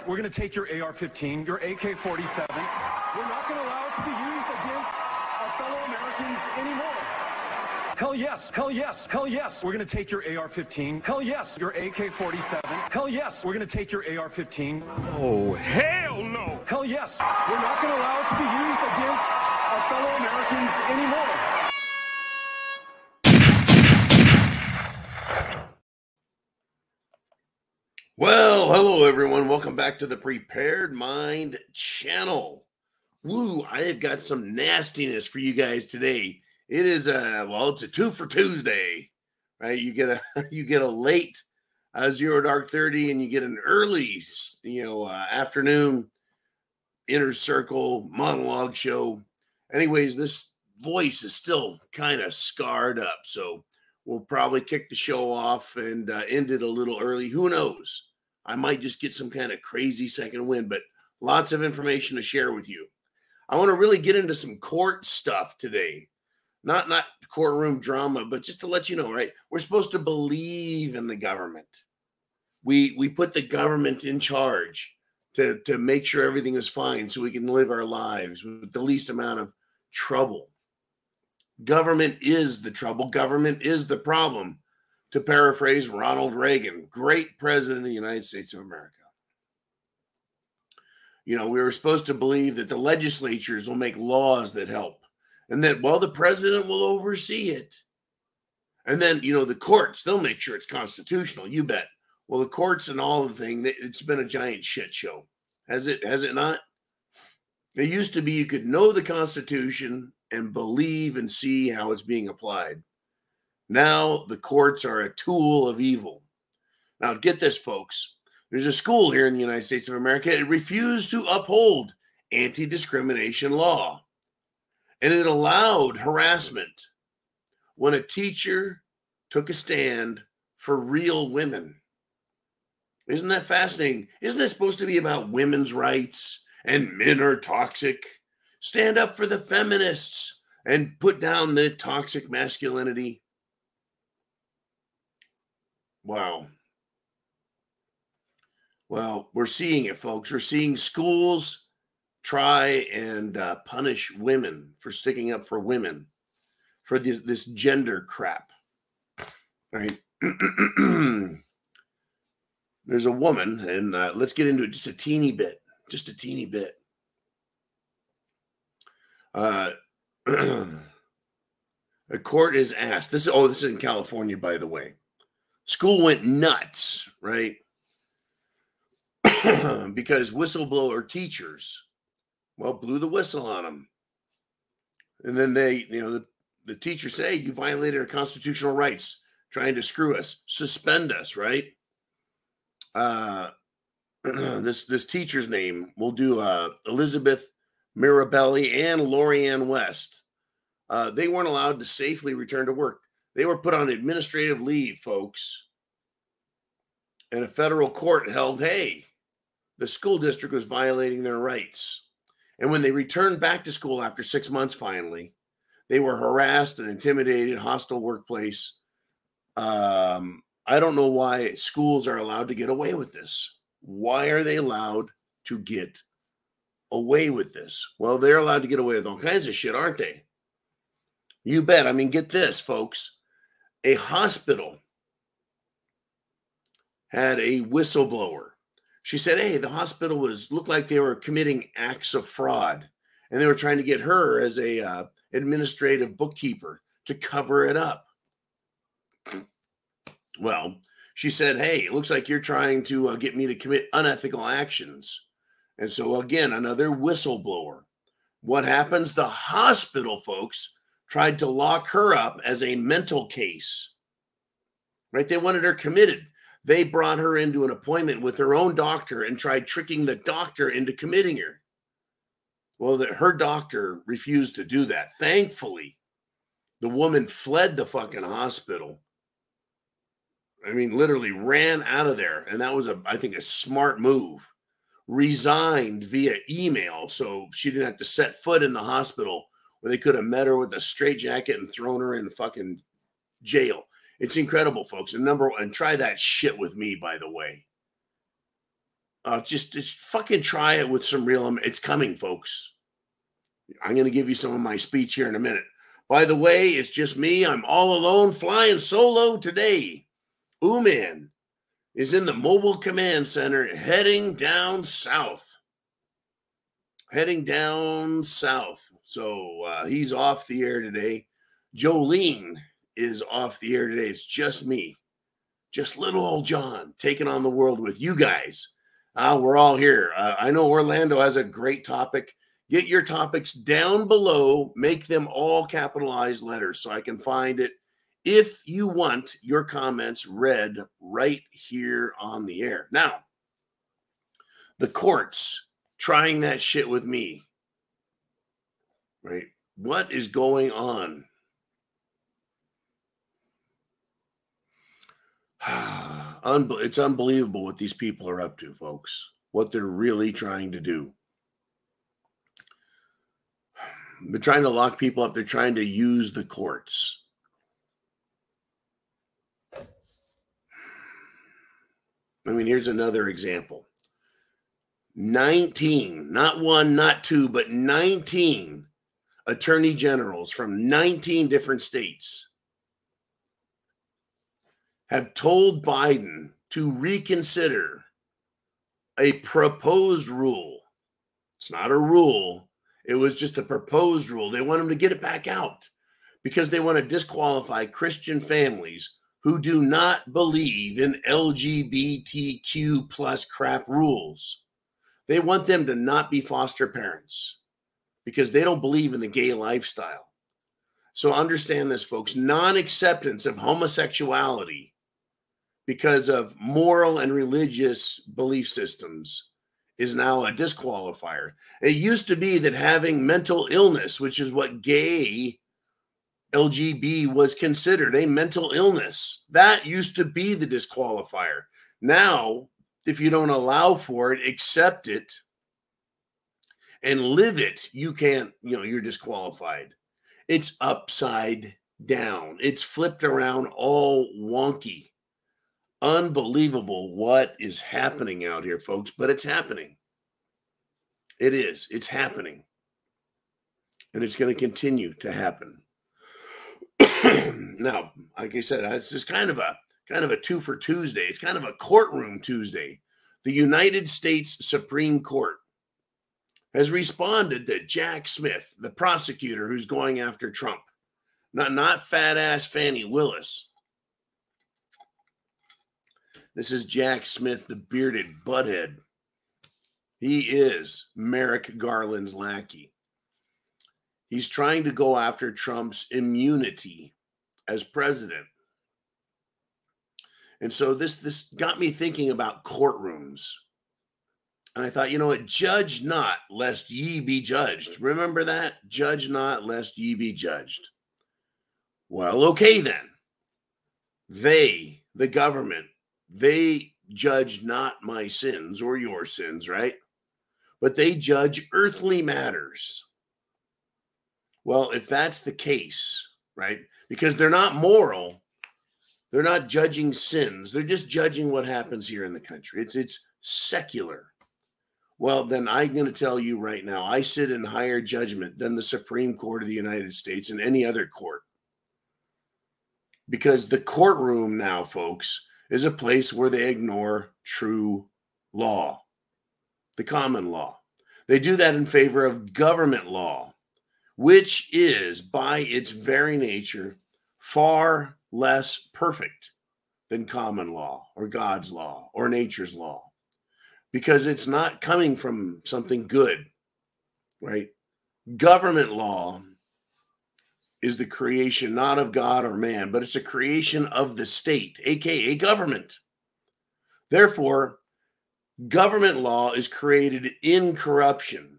We're going to take your AR-15, your AK-47. We're not going to allow it to be used against our fellow Americans anymore. Hell yes, hell yes, hell yes. We're going to take your AR-15. Hell yes, your AK-47. Hell yes, we're going to take your AR-15. Oh, hell no. Hell yes, we're not going to allow it to be used against our fellow Americans anymore. Well, hello everyone. Welcome back to the Prepared Mind channel. Woo, I have got some nastiness for you guys today. It is it's a 2 for Tuesday, right? You get a late 0 dark 30 and you get an early, afternoon inner circle monologue show. Anyways, this voice is still kind of scarred up, so we'll probably kick the show off and end it a little early. Who knows? I might just get some kind of crazy second wind, but lots of information to share with you. I want to really get into some court stuff today. Not courtroom drama, but just to let you know, right? We're supposed to believe in the government. We put the government in charge to make sure everything is fine so we can live our lives with the least amount of trouble. Government is the trouble. Government is the problem. To paraphrase Ronald Reagan, great president of the United States of America. We were supposed to believe that the legislatures will make laws that help and that, the president will oversee it. And then, the courts, they'll make sure it's constitutional. You bet. Well, the courts and all the thing, it's been a giant shit show. Has it not? It used to be you could know the Constitution and believe and see how it's being applied. Now the courts are a tool of evil. Now get this, folks. There's a school here in the United States of America. It refused to uphold anti-discrimination law. And it allowed harassment when a teacher took a stand for real women. Isn't that fascinating? Isn't it supposed to be about women's rights and men are toxic? Stand up for the feminists and put down the toxic masculinity. Wow. Well, we're seeing it, folks. We're seeing schools try and punish women for sticking up for women, for this gender crap. All right. There's a woman, and let's get into it just a teeny bit. Just a teeny bit. A court is asked. This is in California, by the way. School went nuts, right? Because whistleblower teachers, blew the whistle on them. And then they, the teachers say, you violated our constitutional rights, trying to screw us, suspend us, right? This teacher's name, we'll do Elizabeth Mirabelli and Lorianne West. They weren't allowed to safely return to work. They were put on administrative leave, folks. And a federal court held, hey, the school district was violating their rights. And when they returned back to school after 6 months, finally, they were harassed and intimidated, hostile workplace. I don't know why schools are allowed to get away with this. Why are they allowed to get away with this? Well, they're allowed to get away with all kinds of shit, aren't they? You bet. I mean, get this, folks. A hospital had a whistleblower. She said, hey, the hospital looked like they were committing acts of fraud. And they were trying to get her as a administrative bookkeeper to cover it up. Well, she said, hey, it looks like you're trying to get me to commit unethical actions. And so, again, another whistleblower. What happens? The hospital, folks, tried to lock her up as a mental case. Right? They wanted her committed. They brought her into an appointment with her own doctor and tried tricking the doctor into committing her. Well, her doctor refused to do that. Thankfully, the woman fled the fucking hospital. I mean, literally ran out of there. And that was, I think, a smart move. Resigned via email so she didn't have to set foot in the hospital where they could have met her with a straitjacket and thrown her in fucking jail. It's incredible, folks. And try that shit with me, by the way. Just fucking try it with some real. It's coming, folks. I'm going to give you some of my speech here in a minute. By the way, it's just me. I'm all alone, flying solo today. Ooman is in the mobile command center, heading down south. So he's off the air today. Jolene is off the air today. It's just me, just little old John, taking on the world with you guys. We're all here. I know Orlando has a great topic. Get your topics down below. Make them all capitalized letters so I can find it. If you want your comments read right here on the air. Now, the courts trying that shit with me, right? What is going on? It's unbelievable what these people are up to, folks. What they're really trying to do. They're trying to lock people up. They're trying to use the courts. I mean, here's another example. 19, not one, not two, but 19 attorney generals from 19 different states have told Biden to reconsider a proposed rule. It's not a rule. It was just a proposed rule. They want him to get it back out because they want to disqualify Christian families who do not believe in LGBTQ plus crap rules. They want them to not be foster parents because they don't believe in the gay lifestyle. So understand this, folks. Non-acceptance of homosexuality because of moral and religious belief systems is now a disqualifier. It used to be that having mental illness, which is what gay LGB was considered, a mental illness, that used to be the disqualifier. Now, if you don't allow for it, accept it, and live it, you can't, you're disqualified. It's upside down. It's flipped around all wonky. Unbelievable what is happening out here, folks, but it's happening. It is. It's happening. And it's going to continue to happen. Now, like I said, it's just kind of a two for Tuesday. It's kind of a courtroom Tuesday. The United States Supreme Court has responded to Jack Smith, the prosecutor who's going after Trump. Not fat ass Fannie Willis. This is Jack Smith, the bearded butthead. He is Merrick Garland's lackey. He's trying to go after Trump's immunity as president. And so this got me thinking about courtrooms. And I thought, judge not lest ye be judged. Remember that? Judge not lest ye be judged. Well, okay then. They, the government, they judge not my sins or your sins, right? But they judge earthly matters. Well, if that's the case, right? Because they're not moral, they're not judging sins. They're just judging what happens here in the country. It's secular. Well, then I'm going to tell you right now, I sit in higher judgment than the Supreme Court of the United States and any other court. Because the courtroom now, folks, is a place where they ignore true law, the common law. They do that in favor of government law, which is, by its very nature, far less perfect than common law or God's law or nature's law, because it's not coming from something good, right? Government law is the creation not of God or man, but it's a creation of the state, aka government. Therefore, government law is created in corruption,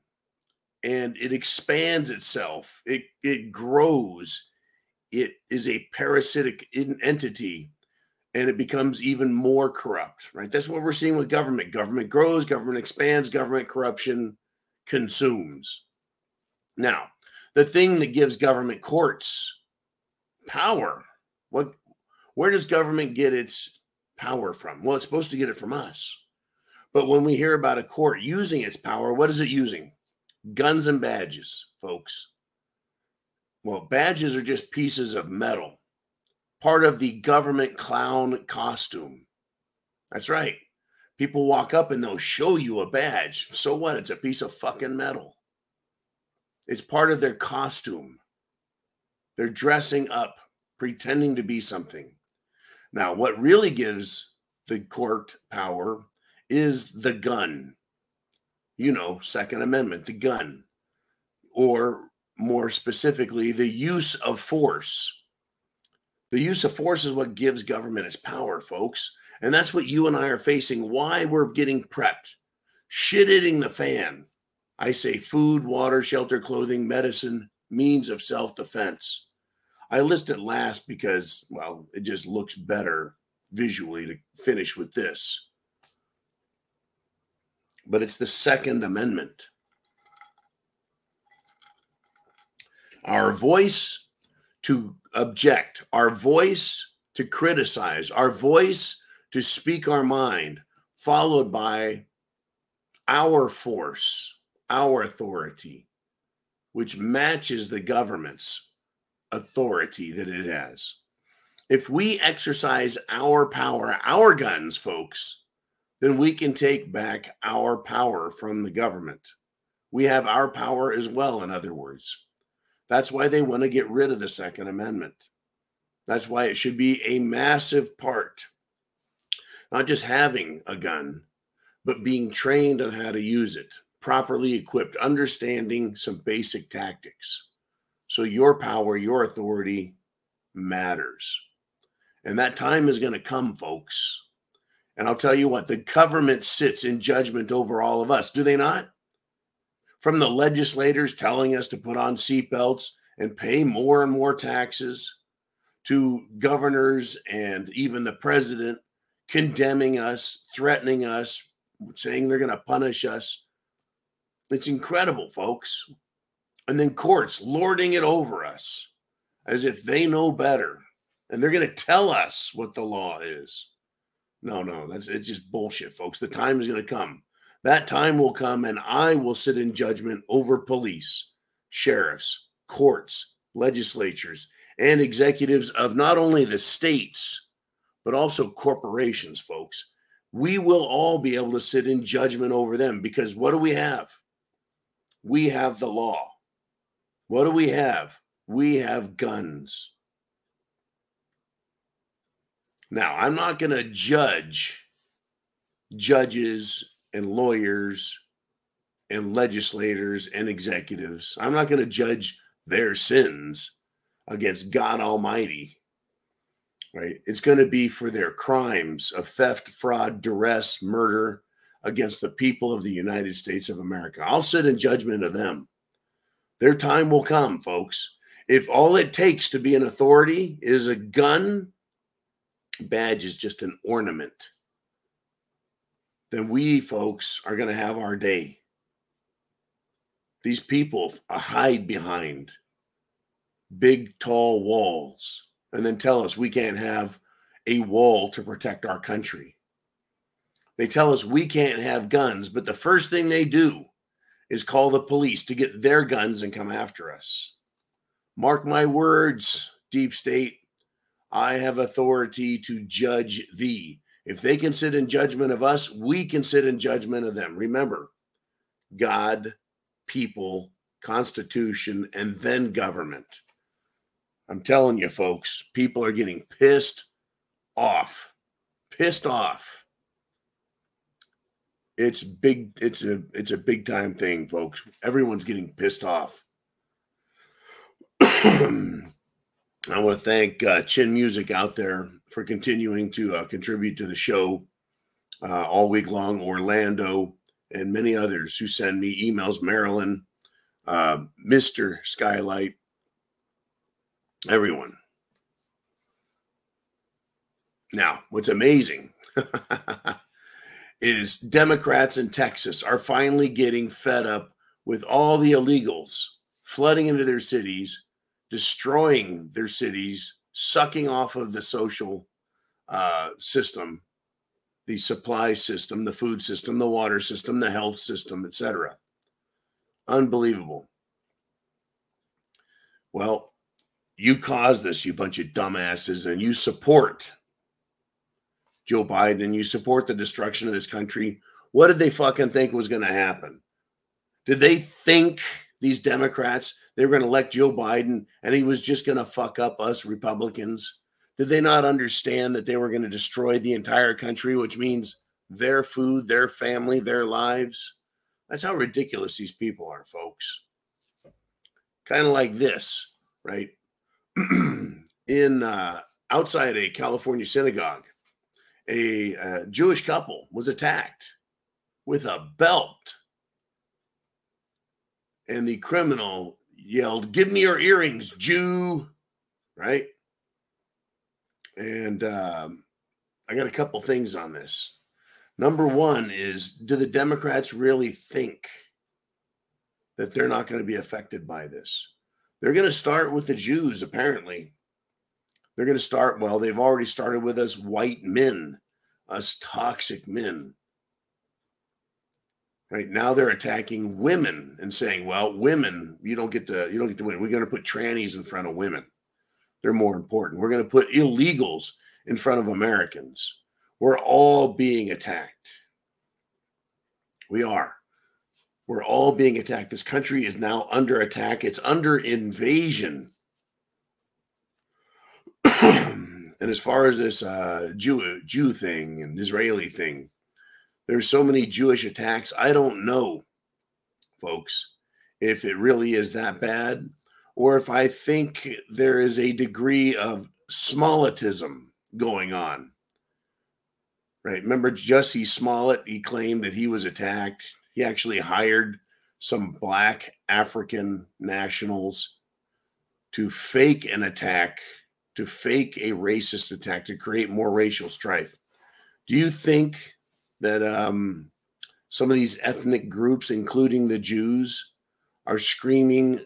and it expands itself. It grows. It is a parasitic entity, and it becomes even more corrupt, right? That's what we're seeing with government. Government grows, government expands, government corruption consumes. Now, the thing that gives government courts power, where does government get its power from? Well, it's supposed to get it from us. But when we hear about a court using its power, what is it using? Guns and badges, folks. Well, badges are just pieces of metal, part of the government clown costume. That's right. People walk up and they'll show you a badge. So what? It's a piece of fucking metal. It's part of their costume. They're dressing up, pretending to be something. Now, what really gives the court power is the gun. You know, Second Amendment, the gun. Or more specifically, the use of force. The use of force is what gives government its power, folks. And that's what you and I are facing. Why we're getting prepped. Shit hitting the fan. I say food, water, shelter, clothing, medicine, means of self-defense. I list it last because, well, it just looks better visually to finish with this. But it's the Second Amendment. Our voice to object, our voice to criticize, our voice to speak our mind, followed by our force, our authority, which matches the government's authority that it has. If we exercise our power, our guns, folks, then we can take back our power from the government. We have our power as well, in other words. That's why they want to get rid of the Second Amendment. That's why it should be a massive part, not just having a gun, but being trained on how to use it, properly equipped, understanding some basic tactics. So your power, your authority matters. And that time is going to come, folks. And I'll tell you what, the government sits in judgment over all of us, do they not? From the legislators telling us to put on seatbelts and pay more and more taxes, to governors and even the president condemning us, threatening us, saying they're going to punish us. It's incredible, folks. And then courts lording it over us as if they know better. And they're going to tell us what the law is. No, it's just bullshit, folks. The time is going to come. That time will come, and I will sit in judgment over police, sheriffs, courts, legislatures, and executives of not only the states, but also corporations, folks. We will all be able to sit in judgment over them because what do we have? We have the law. What do we have? We have guns. Now, I'm not going to judge judges and lawyers and legislators and executives. I'm not going to judge their sins against God Almighty, right? It's going to be for their crimes of theft, fraud, duress, murder against the people of the United States of America. I'll sit in judgment of them. Their time will come, folks. If all it takes to be an authority is a gun, badge is just an ornament, then we, folks, are going to have our day. These people hide behind big, tall walls and then tell us we can't have a wall to protect our country. They tell us we can't have guns, but the first thing they do is call the police to get their guns and come after us. Mark my words, deep state. I have authority to judge thee. If they can sit in judgment of us, we can sit in judgment of them. Remember, God, people, Constitution, and then government. I'm telling you, folks, people are getting pissed off. Pissed off. It's big. It's a big time thing, folks. Everyone's getting pissed off. I want to thank Chin Music out there for continuing to contribute to the show all week long. Orlando and many others who send me emails. Marilyn, Mr. Skylight, everyone. Now, what's amazing is Democrats in Texas are finally getting fed up with all the illegals flooding into their cities, destroying their cities, sucking off of the social system, the supply system, the food system, the water system, the health system, etc. Unbelievable. Well, you caused this, you bunch of dumbasses, and you support Joe Biden and you support the destruction of this country. What did they fucking think was going to happen? Did they think, these Democrats, they were going to elect Joe Biden and he was just going to fuck up us Republicans? Did they not understand that they were going to destroy the entire country, which means their food, their family, their lives? That's how ridiculous these people are, folks. Kind of like this, right? In outside a California synagogue, a Jewish couple was attacked with a belt. And the criminal yelled, "Give me your earrings, Jew," right? And I got a couple things on this. Number one is, do the Democrats really think that they're not going to be affected by this? They're going to start with the Jews, apparently. They're going to start, well, they've already started with us white men, us toxic men. Right now they're attacking women and saying, well, women, you don't get to win. We're going to put trannies in front of women. They're more important. We're going to put illegals in front of Americans. We're all being attacked. We are. We're all being attacked. This country is now under attack. It's under invasion. And as far as this Jew thing and Israeli thing, there's so many Jewish attacks. I don't know, folks, if it really is that bad, or if I think there is a degree of Smollettism going on. Right? Remember Jussie Smollett? He claimed that he was attacked. He actually hired some black African nationals to fake an attack, to fake a racist attack, to create more racial strife. Do you think that some of these ethnic groups, including the Jews, are screaming,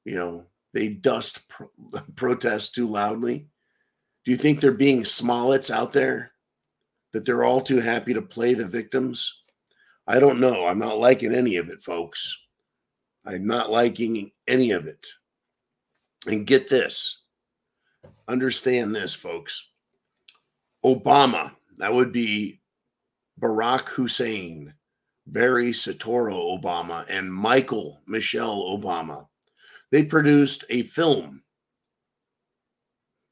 they dust protest too loudly? Do you think they're being Smollets out there? That they're all too happy to play the victims? I don't know. I'm not liking any of it, folks. I'm not liking any of it. And get this. Understand this, folks. Obama, that would be Barack Hussein, Barry Soetoro Obama, and Michelle Obama. They produced a film.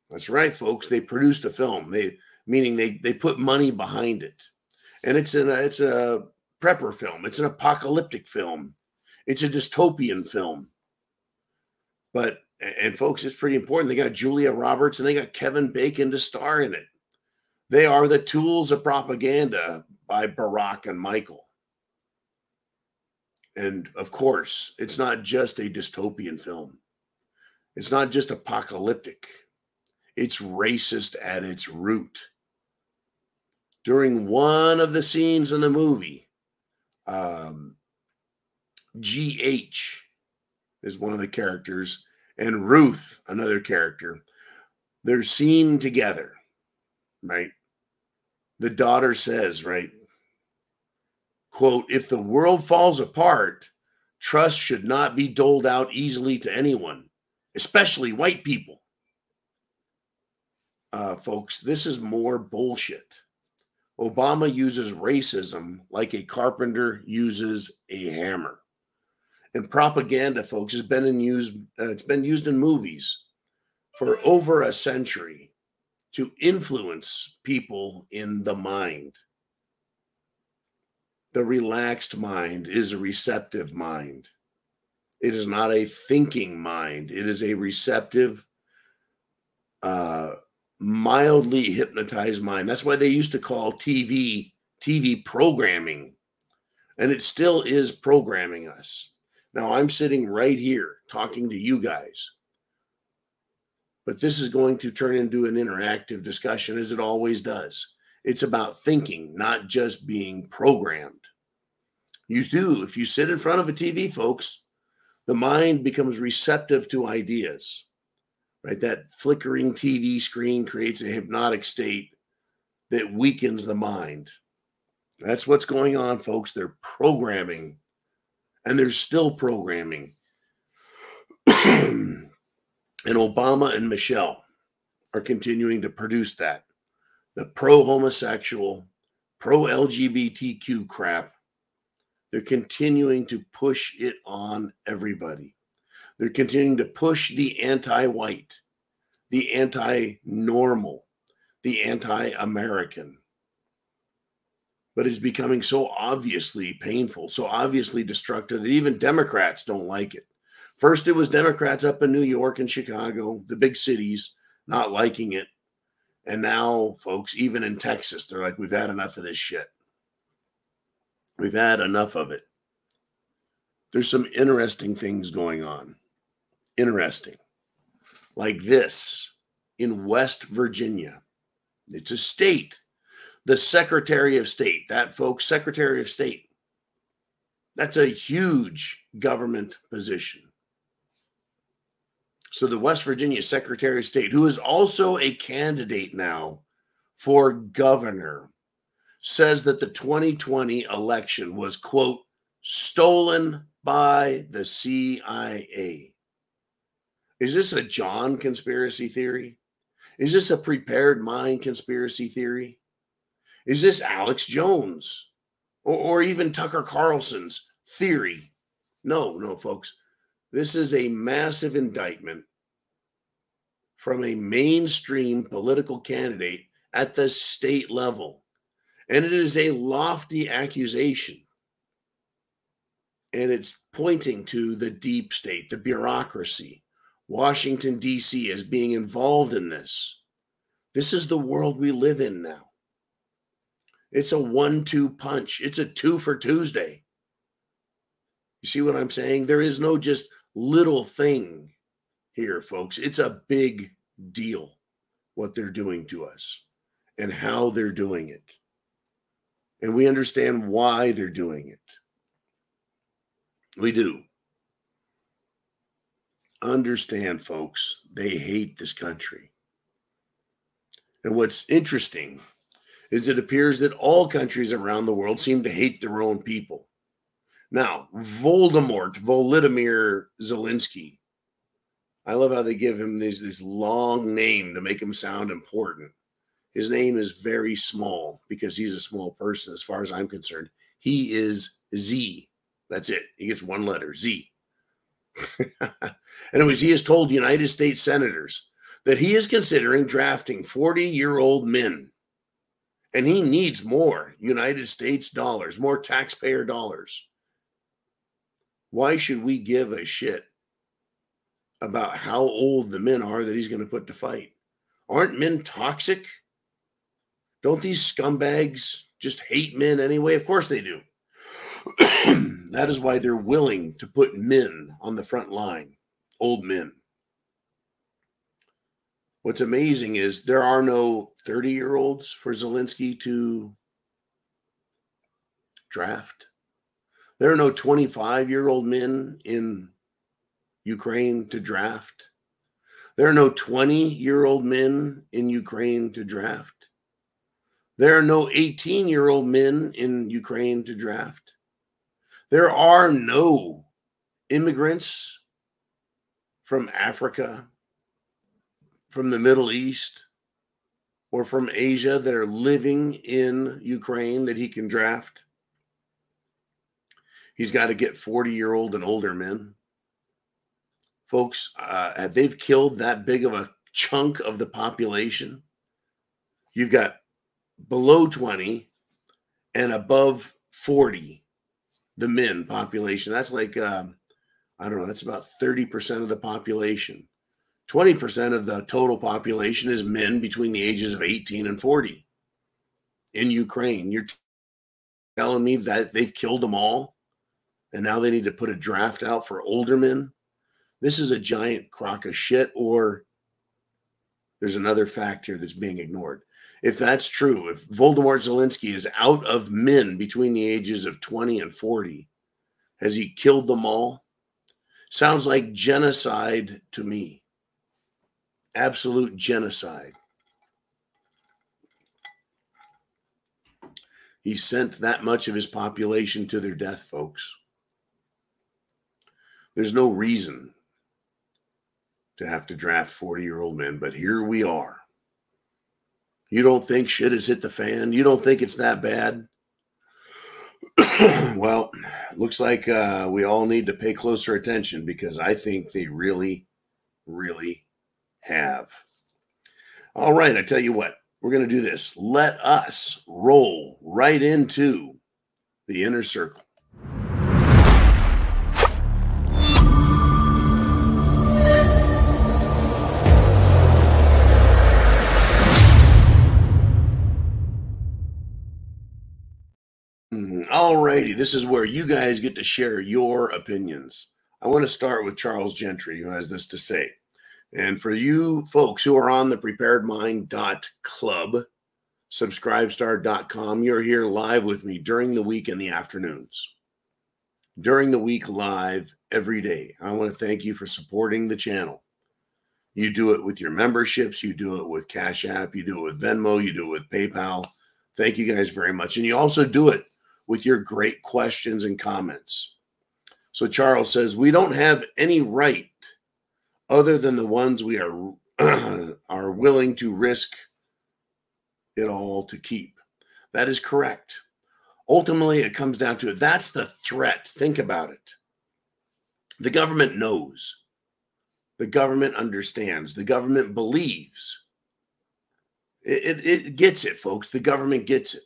That's right, folks. They produced a film. Meaning they put money behind it. And it's a prepper film. It's an apocalyptic film. It's a dystopian film. And folks, it's pretty important. They got Julia Roberts and they got Kevin Bacon to star in it. They are the tools of propaganda by Barack and Michael. And of course, it's not just a dystopian film. It's not just apocalyptic. It's racist at its root. During one of the scenes in the movie, G.H. is one of the characters, and Ruth, another character. They're seen together, right? The daughter says, right, quote, "If the world falls apart, trust should not be doled out easily to anyone, especially white people." Folks, this is more bullshit. Obama uses racism like a carpenter uses a hammer. And propaganda, folks, it's been used in movies for over a century to influence people in the mind. The relaxed mind is a receptive mind. It is not a thinking mind. It is a receptive, mildly hypnotized mind. That's why they used to call TV programming. And it still is programming us. Now, I'm sitting right here talking to you guys. But this is going to turn into an interactive discussion, as it always does. It's about thinking, not just being programmed. If you sit in front of a TV, folks, the mind becomes receptive to ideas. Right? That flickering TV screen creates a hypnotic state that weakens the mind. That's what's going on, folks. They're programming, and they're still programming. And Obama and Michelle are continuing to produce that. The pro-homosexual, pro-LGBTQ crap. They're continuing to push it on everybody. They're continuing to push the anti-white, the anti-normal, the anti-American. But it's becoming so obviously painful, so obviously destructive that even Democrats don't like it. First, it was Democrats up in New York and Chicago, the big cities, not liking it. And now, folks, even in Texas, they're like, we've had enough of this shit. We've had enough of it. There's some interesting things going on. Interesting. Like this in West Virginia. It's a state. The Secretary of State, that folks, Secretary of State, that's a huge government position. So the West Virginia Secretary of State, who is also a candidate now for governor, says that the 2020 election was, quote, stolen by the CIA. Is this a John conspiracy theory? Is this a prepared mind conspiracy theory? Is this Alex Jones or even Tucker Carlson's theory? No, folks. This is a massive indictment from a mainstream political candidate at the state level. And it is a lofty accusation. And it's pointing to the deep state, the bureaucracy, Washington, D.C. as being involved in this. This is the world we live in now. It's a 1-2 punch. It's a 2 for Tuesday. You see what I'm saying? There is no just little thing here, folks. It's a big deal what they're doing to us and how they're doing it. And we understand why they're doing it. We do. Understand, folks, they hate this country. And what's interesting is it appears that all countries around the world seem to hate their own people. Now, Volodymyr Zelensky, I love how they give him this long name to make him sound important. His name is very small because he's a small person as far as I'm concerned. He is Z. That's it. He gets one letter, Z. Anyways, he has told United States senators that he is considering drafting 40-year-old men. And he needs more United States dollars, more taxpayer dollars. Why should we give a shit about how old the men are that he's going to put to fight? Aren't men toxic? Don't these scumbags just hate men anyway? Of course they do. That is why they're willing to put men on the front line, old men. What's amazing is there are no 30-year-olds for Zelensky to draft. There are no 25-year-old men in Ukraine to draft. There are no 20-year-old men in Ukraine to draft. There are no 18-year-old men in Ukraine to draft. There are no immigrants from Africa, from the Middle East, or from Asia that are living in Ukraine that he can draft. He's got to get 40-year-old and older men. Folks, they've killed that big of a chunk of the population. You've got below 20 and above 40, the men population. That's like, I don't know, that's about 30% of the population. 20% of the total population is men between the ages of 18 and 40 in Ukraine. You're telling me that they've killed them all and now they need to put a draft out for older men? This is a giant crock of shit, or there's another fact here that's being ignored. If that's true, if Volodymyr Zelensky is out of men between the ages of 20 and 40, has he killed them all? Sounds like genocide to me. Absolute genocide. He sent that much of his population to their death, folks. There's no reason to have to draft 40-year-old men, but here we are. You don't think shit has hit the fan? You don't think it's that bad? Well, looks like we all need to pay closer attention, because I think they really, really have. All right, I tell you what, we're going to do this. Let us roll right into the inner circle. All righty, this is where you guys get to share your opinions. I want to start with Charles Gentry, who has this to say. And for you folks who are on the preparedmind.club, subscribestar.com, you're here live with me during the week in the afternoons. During the week live every day. I want to thank you for supporting the channel. You do it with your memberships. You do it with CashApp. You do it with Venmo. You do it with PayPal. Thank you guys very much. And you also do it with your great questions and comments. So Charles says, we don't have any right other than the ones we are are willing to risk it all to keep. That is correct. Ultimately, it comes down to it. That's the threat. Think about it. The government knows. The government understands. The government believes. It gets it, folks. The government gets it.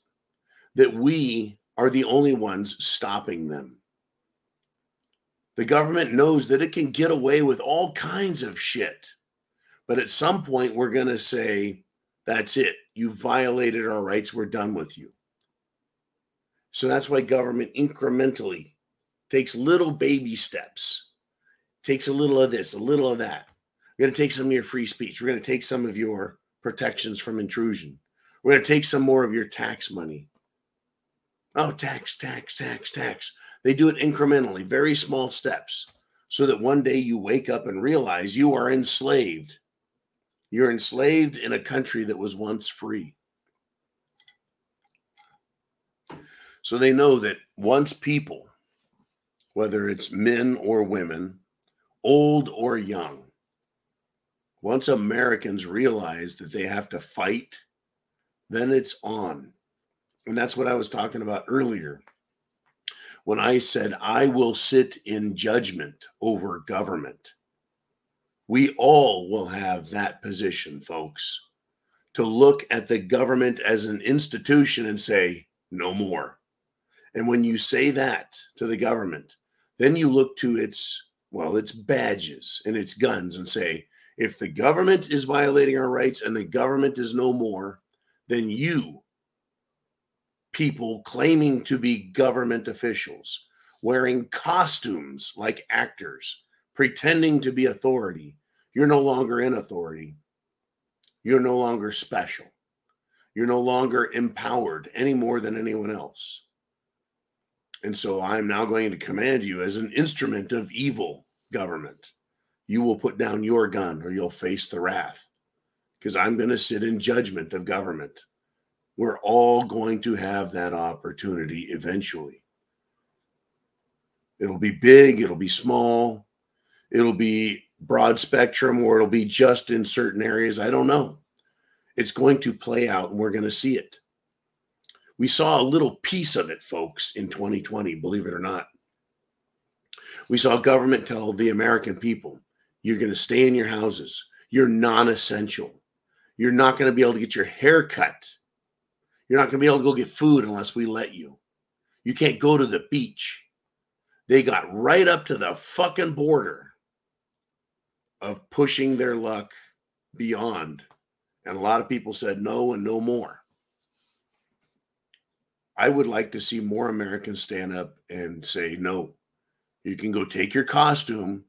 That we are the only ones stopping them. The government knows that it can get away with all kinds of shit. But at some point, we're going to say, that's it. You violated our rights. We're done with you. So that's why government incrementally takes little baby steps. Takes a little of this, a little of that. We're going to take some of your free speech. We're going to take some of your protections from intrusion. We're going to take some more of your tax money. Oh, tax. They do it incrementally, very small steps, so that one day you wake up and realize you are enslaved. You're enslaved in a country that was once free. So they know that once people, whether it's men or women, old or young, once Americans realize that they have to fight, then it's on. And that's what I was talking about earlier when I said I will sit in judgment over government. We all will have that position, folks, to look at the government as an institution and say, no more. And when you say that to the government, then you look to its badges and its guns and say, if the government is violating our rights and the government is no more, then you, people claiming to be government officials, wearing costumes like actors, pretending to be authority, you're no longer in authority. You're no longer special. You're no longer empowered any more than anyone else. And so I'm now going to command you as an instrument of evil government. You will put down your gun or you'll face the wrath, because I'm going to sit in judgment of government. We're all going to have that opportunity eventually. It'll be big, it'll be small, it'll be broad spectrum, or it'll be just in certain areas. I don't know. It's going to play out and we're going to see it. We saw a little piece of it, folks, in 2020, believe it or not. We saw government tell the American people, you're going to stay in your houses. You're non-essential. You're not going to be able to get your hair cut. You're not going to be able to go get food unless we let you. You can't go to the beach. They got right up to the fucking border of pushing their luck beyond. And a lot of people said no and no more. I would like to see more Americans stand up and say, no, you can go take your costume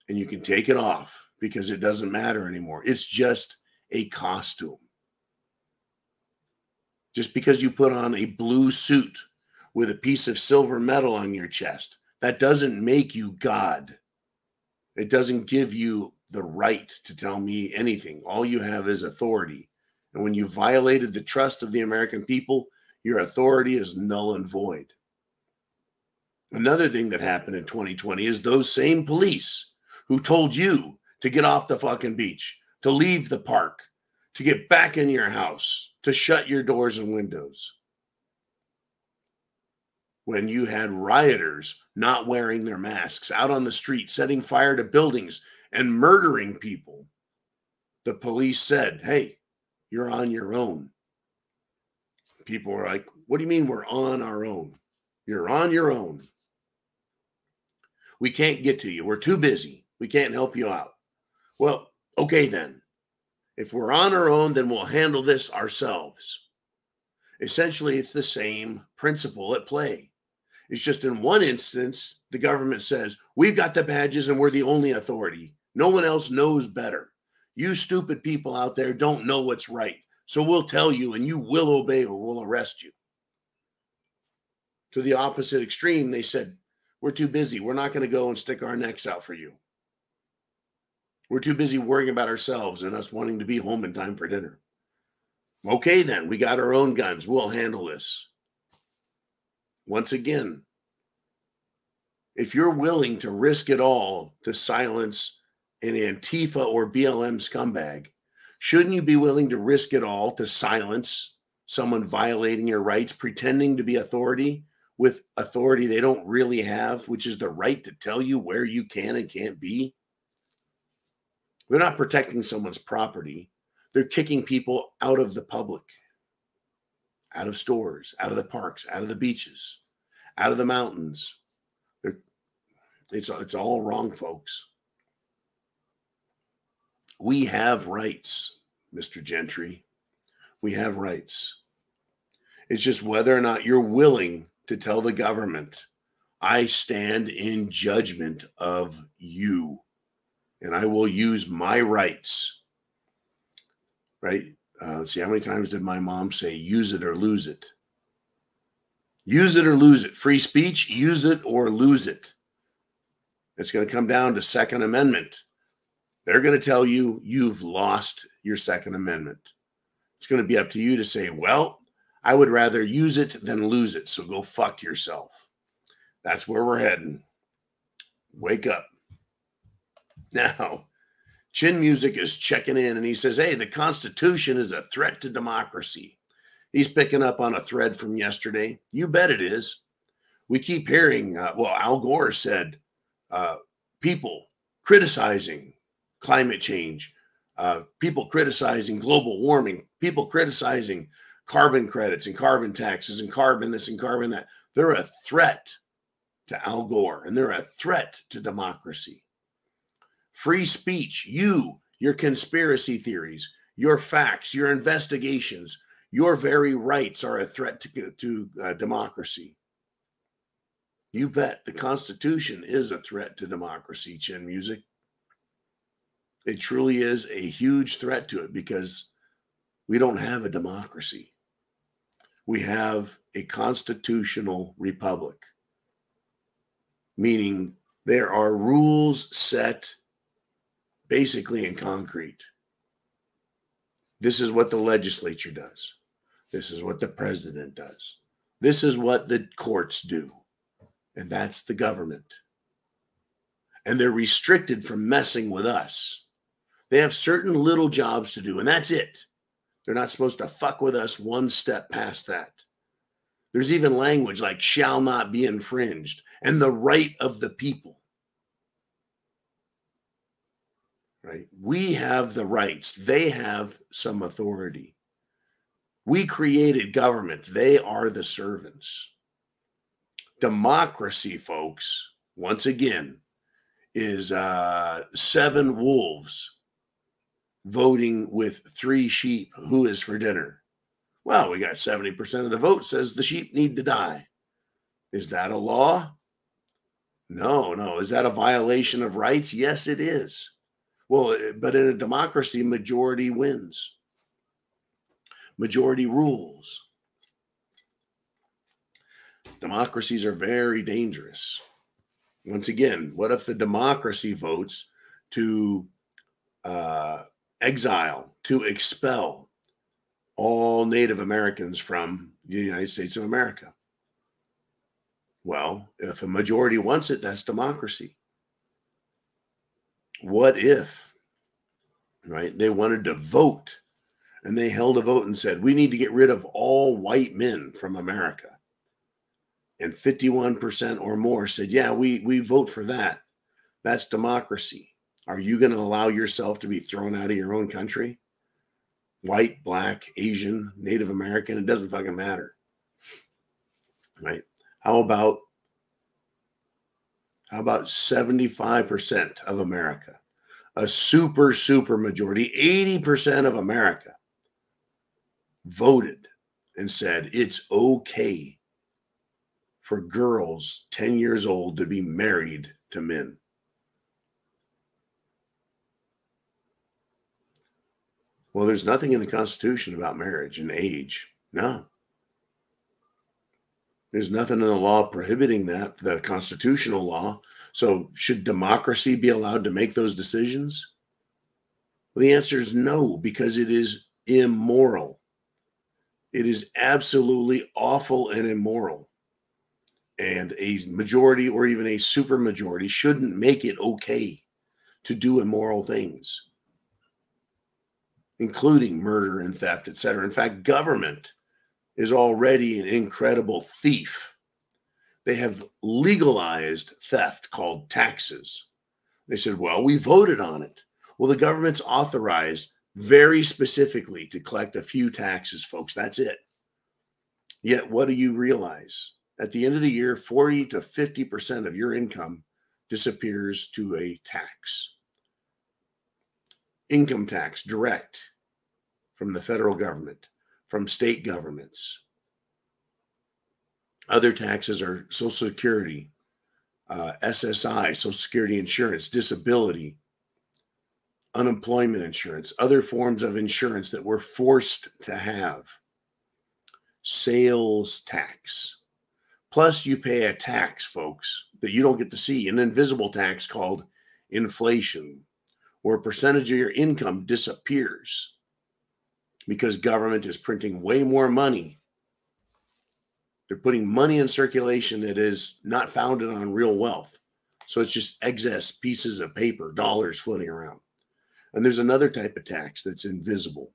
and you can take it off because it doesn't matter anymore. It's just a costume. Just because you put on a blue suit with a piece of silver metal on your chest, that doesn't make you God. It doesn't give you the right to tell me anything. All you have is authority. And when you violated the trust of the American people, your authority is null and void. Another thing that happened in 2020 is those same police who told you to get off the fucking beach, to leave the park, to get back in your house, to shut your doors and windows. When you had rioters not wearing their masks out on the street, setting fire to buildings and murdering people, the police said, hey, you're on your own. People were like, what do you mean we're on our own? You're on your own. We can't get to you. We're too busy. We can't help you out. Well, okay then. If we're on our own, then we'll handle this ourselves. Essentially, it's the same principle at play. It's just in one instance, the government says, we've got the badges and we're the only authority. No one else knows better. You stupid people out there don't know what's right. So we'll tell you and you will obey or we'll arrest you. To the opposite extreme, they said, we're too busy. We're not going to go and stick our necks out for you. We're too busy worrying about ourselves and us wanting to be home in time for dinner. Okay, then, we got our own guns. We'll handle this. Once again, if you're willing to risk it all to silence an Antifa or BLM scumbag, shouldn't you be willing to risk it all to silence someone violating your rights, pretending to be authority with authority they don't really have, which is the right to tell you where you can and can't be? They're not protecting someone's property. They're kicking people out of the public, out of stores, out of the parks, out of the beaches, out of the mountains. It's all wrong, folks. We have rights, Mr. Gentry. We have rights. It's just whether or not you're willing to tell the government, I stand in judgment of you, and I will use my rights. Right? Let's see, how many times did my mom say, use it or lose it? Use it or lose it. Free speech, use it or lose it. It's going to come down to Second Amendment. They're going to tell you you've lost your Second Amendment. It's going to be up to you to say, well, I would rather use it than lose it, so go fuck yourself. That's where we're heading. Wake up. Now, Chin Music is checking in, and he says, hey, the Constitution is a threat to democracy. He's picking up on a thread from yesterday. You bet it is. We keep hearing, Al Gore said, people criticizing climate change, people criticizing global warming, people criticizing carbon credits and carbon taxes and carbon this and carbon that. They're a threat to Al Gore, and they're a threat to democracy. Free speech, your conspiracy theories, your facts, your investigations, your very rights are a threat to democracy. You bet the Constitution is a threat to democracy, Chin Music. It truly is a huge threat to it because we don't have a democracy. We have a constitutional republic, meaning there are rules set basically in concrete. This is what the legislature does. This is what the president does. This is what the courts do. And that's the government. And they're restricted from messing with us. They have certain little jobs to do, and that's it. They're not supposed to fuck with us one step past that. There's even language like shall not be infringed and the right of the people. Right? We have the rights. They have some authority. We created government. They are the servants. Democracy, folks, once again, is 7 wolves voting with 3 sheep. Who is for dinner? Well, we got 70% of the vote says the sheep need to die. Is that a law? No. Is that a violation of rights? Yes, it is. Well, but in a democracy, majority wins. Majority rules. Democracies are very dangerous. Once again, what if the democracy votes to exile, to expel all Native Americans from the United States of America. Well, if a majority wants it, that's democracy. What if, right, they wanted to vote and they held a vote and said, we need to get rid of all white men from America. And 51% or more said, yeah, we vote for that. That's democracy. Are you going to allow yourself to be thrown out of your own country? White, black, Asian, Native American, it doesn't fucking matter. Right? How about 75% of America? A super majority, 80% of America voted and said it's okay for girls 10 years old to be married to men. Well, there's nothing in the Constitution about marriage and age. No. There's nothing in the law prohibiting that, the constitutional law. So should democracy be allowed to make those decisions? Well, the answer is no, because it is immoral. It is absolutely awful and immoral. And a majority or even a supermajority shouldn't make it okay to do immoral things, including murder and theft, etc. In fact, government is already an incredible thief. They have legalized theft called taxes. They said, well, we voted on it. Well, the government's authorized very specifically to collect a few taxes, folks. That's it. Yet, what do you realize? At the end of the year, 40 to 50% of your income disappears to a tax. Income tax, direct from the federal government, from state governments. Other taxes are Social Security, SSI, Social Security insurance, disability, unemployment insurance, other forms of insurance that we're forced to have. Sales tax. Plus, you pay a tax, folks, that you don't get to see, an invisible tax called inflation, where a percentage of your income disappears because government is printing way more money. They're putting money in circulation that is not founded on real wealth. So it's just excess pieces of paper, dollars floating around. And there's another type of tax that's invisible.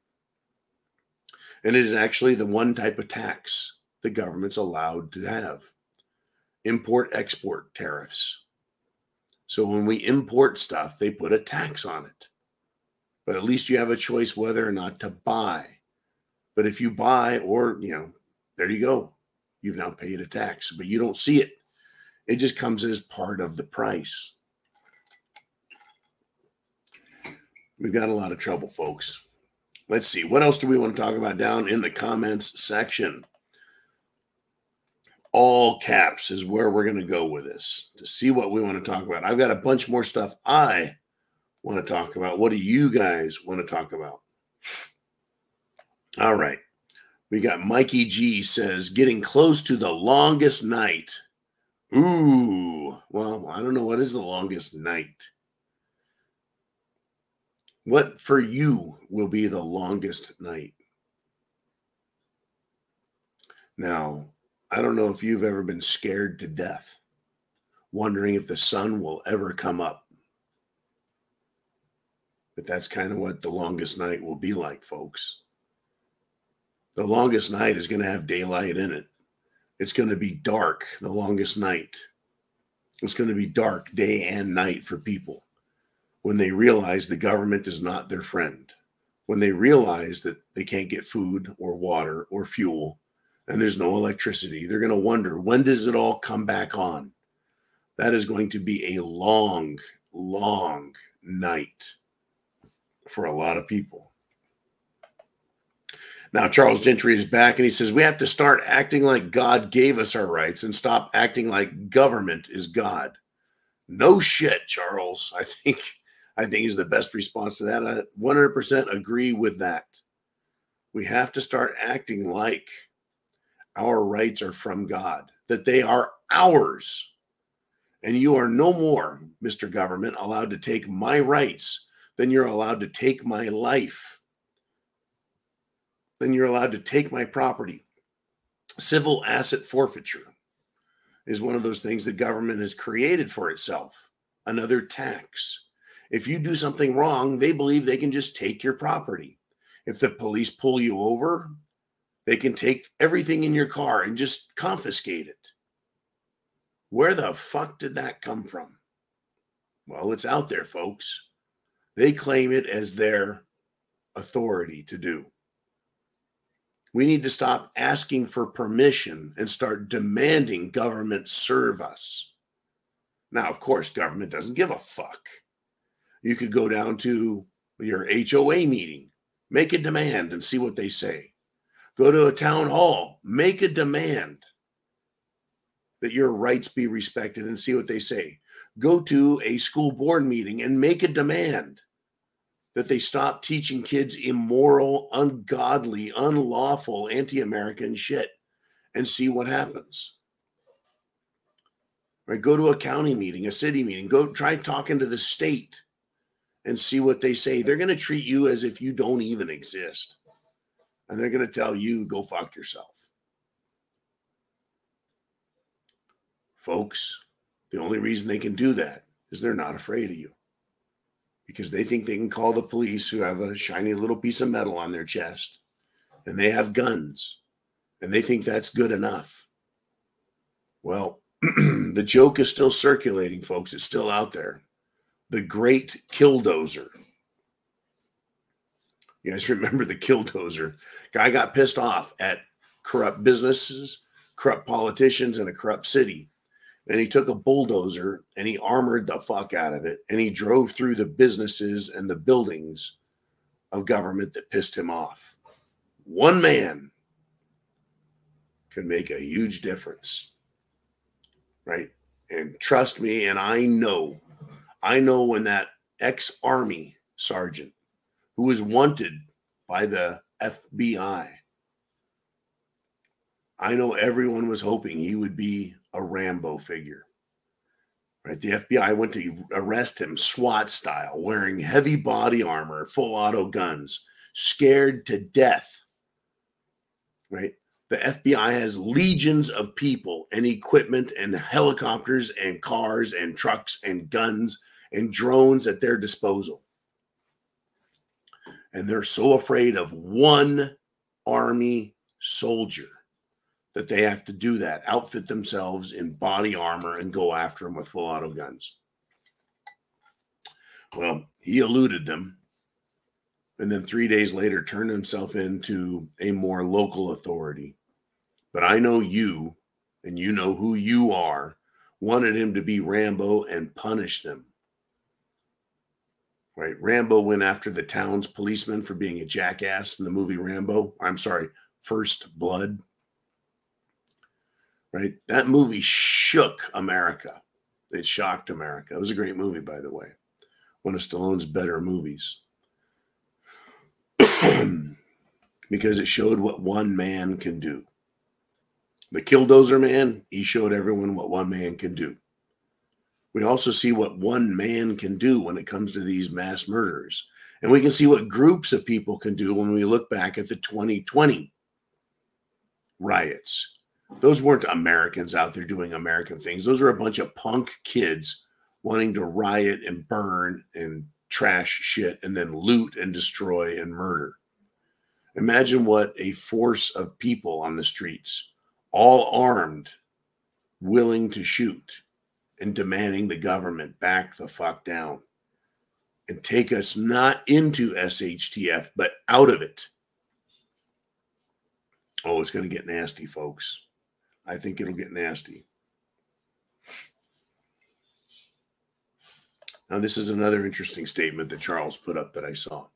And it is actually the one type of tax the government's allowed to have. Import-export tariffs. So when we import stuff, they put a tax on it. But at least you have a choice whether or not to buy. But if you buy, or, there you go. You've now paid a tax, but you don't see it. It just comes as part of the price. We've got a lot of trouble, folks. Let's see. What else do we want to talk about down in the comments section? All caps is where we're going to go with this to see what we want to talk about. I've got a bunch more stuff I want to talk about. What do you guys want to talk about? All right. We got Mikey G says, getting close to the longest night. Ooh, well, I don't know. What is the longest night? What for you will be the longest night? Now, I don't know if you've ever been scared to death, wondering if the sun will ever come up. But that's kind of what the longest night will be like, folks. The longest night is going to have daylight in it. It's going to be dark the longest night. It's going to be dark day and night for people when they realize the government is not their friend, when they realize that they can't get food or water or fuel and there's no electricity. They're going to wonder, when does it all come back on? That is going to be a long, long night for a lot of people. Now, Charles Gentry is back, and he says, we have to start acting like God gave us our rights and stop acting like government is God. No shit, Charles. I think is the best response to that. I 100% agree with that. We have to start acting like our rights are from God, that they are ours. And you are no more, Mr. Government, allowed to take my rights than you're allowed to take my life. then you're allowed to take my property. Civil asset forfeiture is one of those things the government has created for itself. Another tax. If you do something wrong, they believe they can just take your property. If the police pull you over, they can take everything in your car and just confiscate it. Where the fuck did that come from? Well, it's out there, folks. They claim it as their authority to do. We need to stop asking for permission and start demanding government serve us. Now, of course, government doesn't give a fuck. You could go down to your HOA meeting, make a demand and see what they say. Go to a town hall, make a demand that your rights be respected and see what they say. Go to a school board meeting and make a demand that they stop teaching kids immoral, ungodly, unlawful, anti-American shit and see what happens. Right? Go to a county meeting, a city meeting. Go try talking to the state and see what they say. They're going to treat you as if you don't even exist. And they're going to tell you, go fuck yourself. Folks, the only reason they can do that is they're not afraid of you. Because they think they can call the police, who have a shiny little piece of metal on their chest, and they have guns, and they think that's good enough. Well, the joke is still circulating, folks. It's still out there. The great killdozer. You guys remember the killdozer? Guy got pissed off at corrupt businesses, corrupt politicians, and a corrupt city. And he took a bulldozer and he armored the fuck out of it. And he drove through the businesses and the buildings of government that pissed him off. One man can make a huge difference, right? And trust me, and I know when that ex-Army sergeant who was wanted by the FBI, I know everyone was hoping he would be a Rambo figure, right? The FBI went to arrest him SWAT style, wearing heavy body armor, full auto guns, scared to death, right? The FBI has legions of people and equipment and helicopters and cars and trucks and guns and drones at their disposal. And they're so afraid of one Army soldier that they have to do that, outfit themselves in body armor and go after them with full auto guns. Well, he eluded them, and then 3 days later turned himself into a more local authority. But I know you, and you know who you are, wanted him to be Rambo and punish them. Right? Rambo went after the town's policeman for being a jackass in the movie First Blood. Right? That movie shook America. It shocked America. It was a great movie, by the way. One of Stallone's better movies. Because it showed what one man can do. The Killdozer man, he showed everyone what one man can do. We also see what one man can do when it comes to these mass murders. And we can see what groups of people can do when we look back at the 2020 riots. Those weren't Americans out there doing American things. Those are a bunch of punk kids wanting to riot and burn and trash shit and then loot and destroy and murder. Imagine what a force of people on the streets, all armed, willing to shoot and demanding the government back the fuck down and take us not into SHTF, but out of it. Oh, it's going to get nasty, folks. I think it'll get nasty. Now, this is another interesting statement that Charles put up that I saw.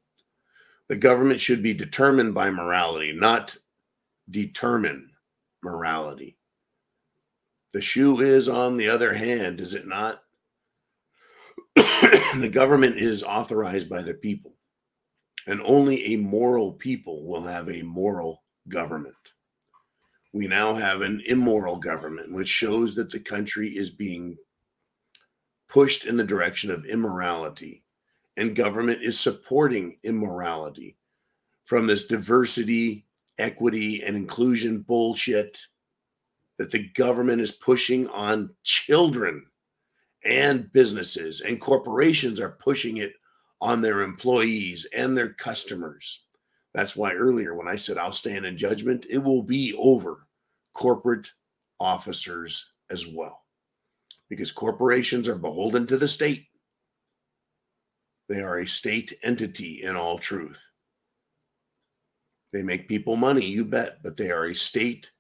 The government should be determined by morality, not determine morality. The shoe is on the other hand, is it not? The government is authorized by the people, and only a moral people will have a moral government. We now have an immoral government, which shows that the country is being pushed in the direction of immorality, and government is supporting immorality from this diversity equity and inclusion bullshit that the government is pushing on children and businesses, and corporations are pushing it on their employees and their customers. That's why earlier when I said I'll stand in judgment, it will be over corporate officers as well, because corporations are beholden to the state. They are a state entity in all truth. They make people money, you bet, but they are a state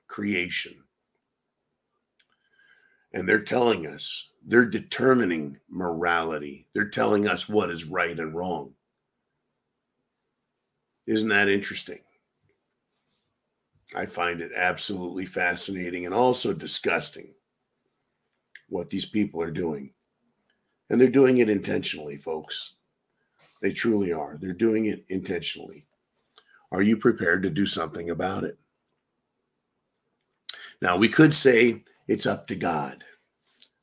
creation. And they're telling us, they're determining morality. They're telling us what is right and wrong. Isn't that interesting? I find it absolutely fascinating and also disgusting what these people are doing. And they're doing it intentionally, folks. They truly are. They're doing it intentionally. Are you prepared to do something about it? Now, we could say it's up to God.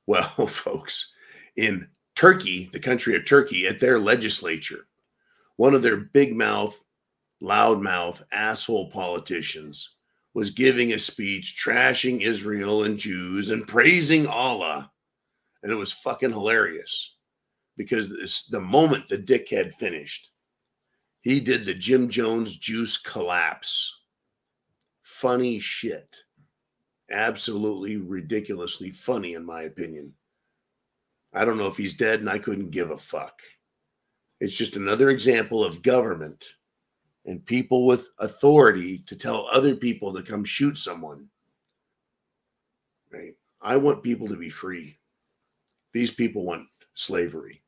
Well, folks, in Turkey, the country of Turkey, at their legislature, one of their big mouth, loudmouth, asshole politicians was giving a speech trashing Israel and Jews and praising Allah. And it was fucking hilarious because the moment the dickhead finished, he did the Jim Jones juice collapse. Funny shit. Absolutely ridiculously funny, in my opinion. I don't know if he's dead, and I couldn't give a fuck. It's just another example of government and people with authority to tell other people to come shoot someone. Right? I want people to be free. These people want slavery.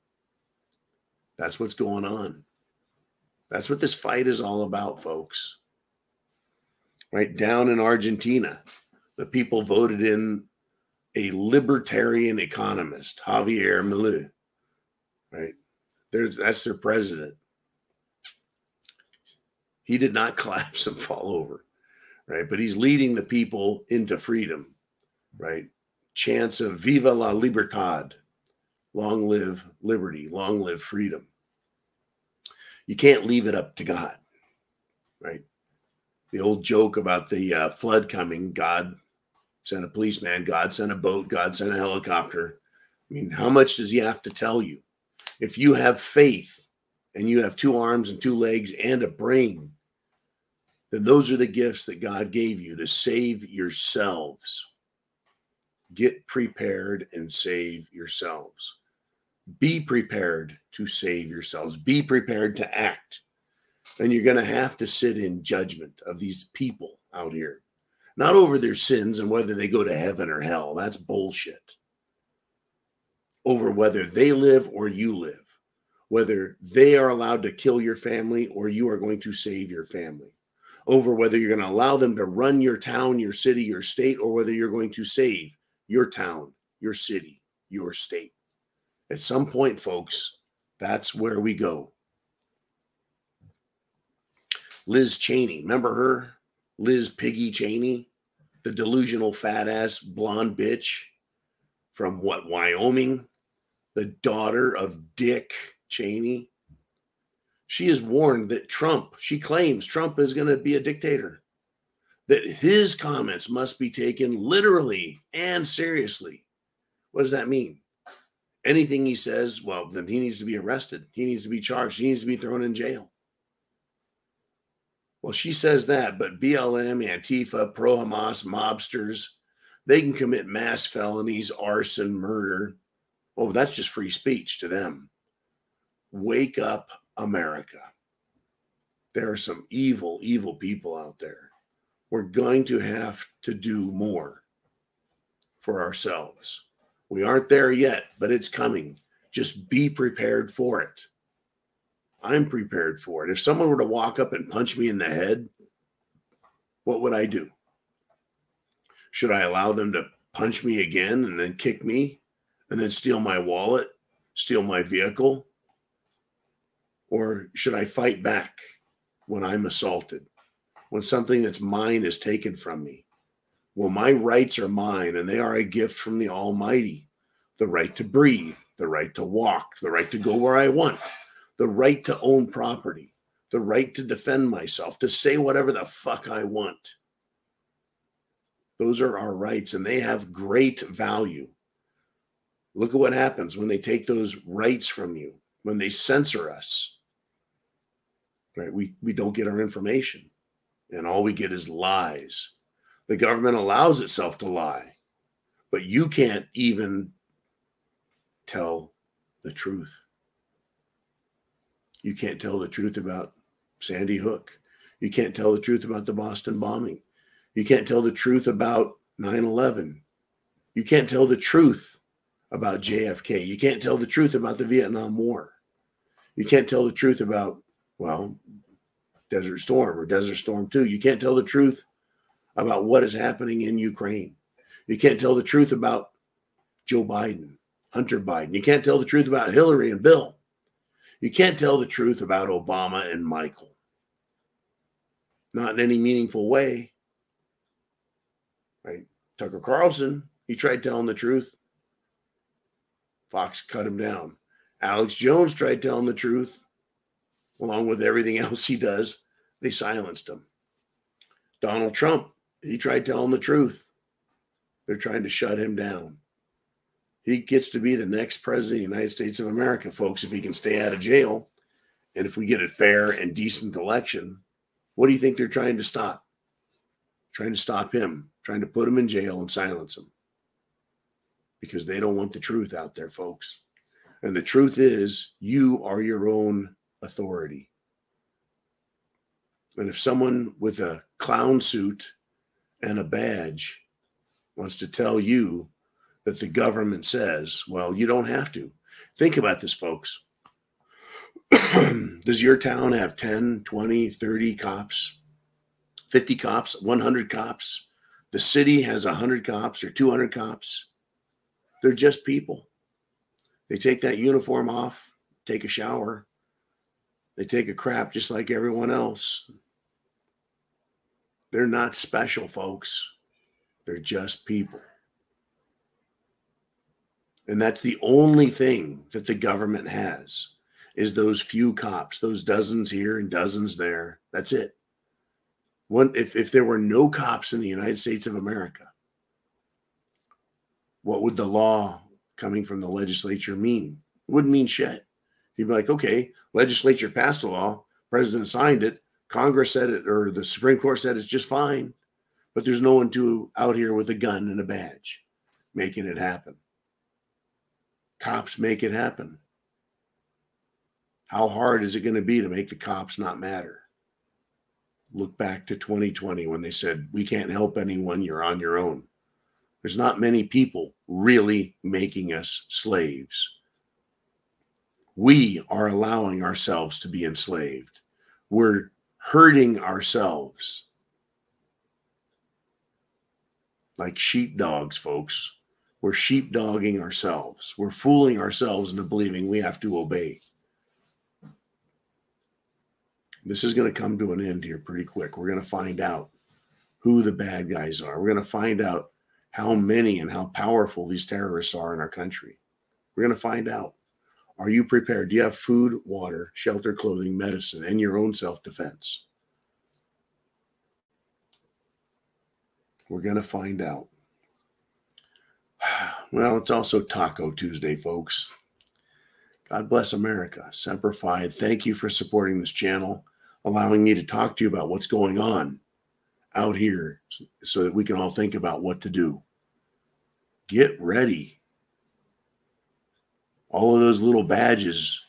That's what's going on. That's what this fight is all about, folks. Right down in Argentina, the people voted in a libertarian economist, Javier Milei. Right? That's their president. He did not collapse and fall over. Right? But he's leading the people into freedom. Right? Chants of Viva la Libertad. Long live liberty. Long live freedom. You can't leave it up to God. Right? The old joke about the flood coming, God sent a policeman, God sent a boat, God sent a helicopter. I mean, how much does he have to tell you? If you have faith and you have 2 arms and 2 legs and a brain, then those are the gifts that God gave you to save yourselves. Get prepared and save yourselves. Be prepared to save yourselves. Be prepared to act. And you're going to have to sit in judgment of these people out here. Not over their sins and whether they go to heaven or hell. That's bullshit. Over whether they live or you live. Whether they are allowed to kill your family or you are going to save your family. Over whether you're going to allow them to run your town, your city, your state, or whether you're going to save your town, your city, your state. At some point, folks, that's where we go. Liz Cheney, remember her? Liz Piggy Cheney, the delusional fat ass blonde bitch from Wyoming, the daughter of Dick Cheney. She is warned that she claims Trump is going to be a dictator, that his comments must be taken literally and seriously. What does that mean? Anything he says, well, then he needs to be arrested. He needs to be charged. He needs to be thrown in jail. Well, she says that, but BLM, Antifa, pro-Hamas mobsters, they can commit mass felonies, arson, murder. Oh, that's just free speech to them. Wake up, America. There are some evil, evil people out there. We're going to have to do more for ourselves. We aren't there yet, but it's coming. Just be prepared for it. I'm prepared for it. If someone were to walk up and punch me in the head, what would I do? Should I allow them to punch me again and then kick me and then steal my wallet, steal my vehicle? Or should I fight back when I'm assaulted, when something that's mine is taken from me? Well, my rights are mine and they are a gift from the Almighty. The right to breathe, the right to walk, the right to go where I want, the right to own property, the the right to defend myself, to say whatever the fuck I want. Those are our rights, and they have great value. Look at what happens when they take those rights from you, when they censor us. Right? We don't get our information, and all we get is lies. The government allows itself to lie, but you can't even tell the truth. You can't tell the truth about Sandy Hook. You can't tell the truth about the Boston bombing. You can't tell the truth about 9/11. You can't tell the truth about JFK. You can't tell the truth about the Vietnam War. You can't tell the truth about, well, Desert Storm or Desert Storm 2. You can't tell the truth about what is happening in Ukraine. You can't tell the truth about Joe Biden, Hunter Biden. You can't tell the truth about Hillary and Bill. You can't tell the truth about Obama and Michael. Not in any meaningful way. Right? Tucker Carlson, he tried telling the truth. Fox cut him down. Alex Jones tried telling the truth. Along with everything else he does, they silenced him. Donald Trump, he tried telling the truth. They're trying to shut him down. He gets to be the next president of the United States of America, folks, if he can stay out of jail. And if we get a fair and decent election, what do you think they're trying to stop? Trying to stop him, trying to put him in jail and silence him. Because they don't want the truth out there, folks. And the truth is, you are your own authority. And if someone with a clown suit and a badge wants to tell you that the government says, well, you don't have to. Think about this, folks. Does your town have 10, 20, 30 cops, 50 cops, 100 cops? The city has 100 cops or 200 cops. They're just people. They take that uniform off, take a shower. They take a crap just like everyone else. They're not special, folks. They're just people. And that's the only thing that the government has, is those few cops, those dozens here and dozens there. That's it. If there were no cops in the United States of America, what would the law coming from the legislature mean? It wouldn't mean shit. You'd be like, okay, legislature passed a law, president signed it, Congress said it, or the Supreme Court said it's just fine, but there's no one out here with a gun and a badge making it happen. Cops make it happen. How hard is it going to be to make the cops not matter? Look back to 2020 when they said, we can't help anyone, you're on your own. There's not many people really making us slaves. We are allowing ourselves to be enslaved. We're hurting ourselves. Like sheepdogs, folks. We're sheepdogging ourselves. We're fooling ourselves into believing we have to obey. This is going to come to an end here pretty quick. We're going to find out who the bad guys are. We're going to find out how many and how powerful these terrorists are in our country. We're going to find out. Are you prepared? Do you have food, water, shelter, clothing, medicine, and your own self-defense? We're going to find out. Well, it's also Taco Tuesday, folks. God bless America. Semper Fi. Thank you for supporting this channel, allowing me to talk to you about what's going on out here so that we can all think about what to do. Get ready. All of those little badges,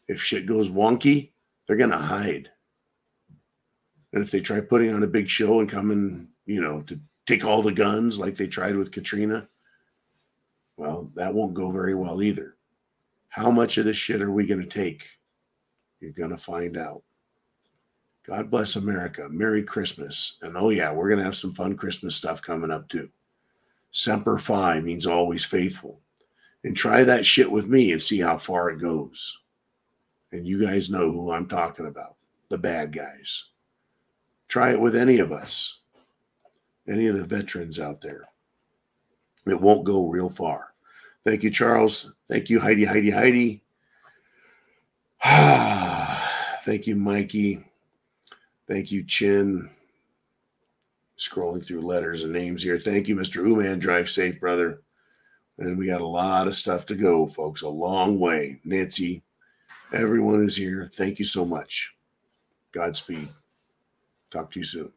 if shit goes wonky, they're going to hide. And if they try putting on a big show and come in, to take all the guns like they tried with Katrina, well, that won't go very well either. How much of this shit are we going to take? You're going to find out. God bless America. Merry Christmas. And oh yeah, we're going to have some fun Christmas stuff coming up too. Semper Fi means always faithful. And try that shit with me and see how far it goes. And you guys know who I'm talking about. The bad guys. Try it with any of us. Any of the veterans out there. It won't go real far. Thank you, Charles. Thank you, Heidi. Thank you, Mikey. Thank you, Chin. Scrolling through letters and names here. Thank you, Mr. Uman. Drive safe, brother. And we got a lot of stuff to go, folks. A long way. Nancy, everyone who's here, thank you so much. Godspeed. Talk to you soon.